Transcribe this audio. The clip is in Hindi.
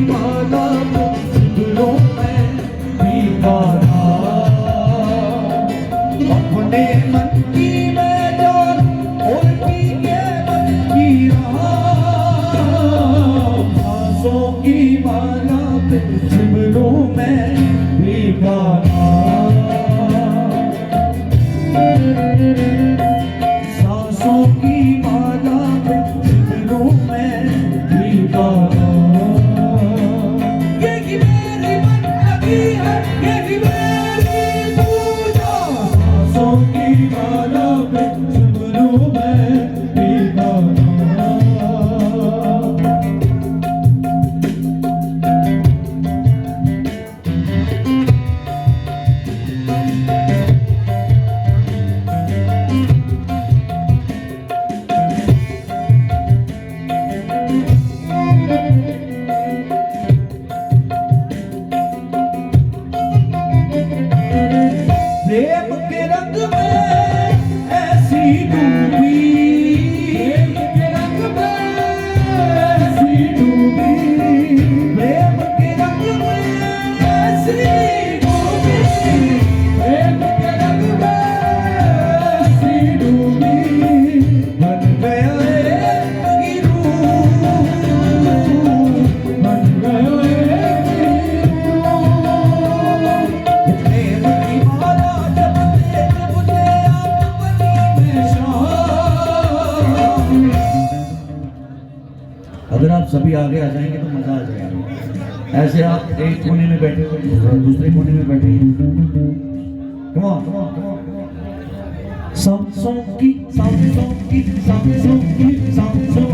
माला सिमरो मैं दीवाना, अपने मन की मैं जान और पी के मन की राह, सांसों की माला पे सिमरो मैं दीवाना, सांसों की माला पे सिमरो मैं दीवाना। यही मेरी बंदगी है, यही मेरी पूजा, सांसों की माला पे सिमरो मैं दीवाना। प्रेम के रंग में ऐसी डूबी, प्रेम के रंग में ऐसी डूबी, प्रेम के रंग में ऐसी डूबी, प्रेम के रंग में ऐसी डूबी, बन गया एक रूप, बन गया एक अगर आप सभी आगे आ जाएंगे तो मजा आ जाएगा। ऐसे आप एक कोने में बैठे हो, दूसरे कोने में बैठे हो। Come on, come on, come on, come on. सांसों की, सांसों की, सांसों की, सांसों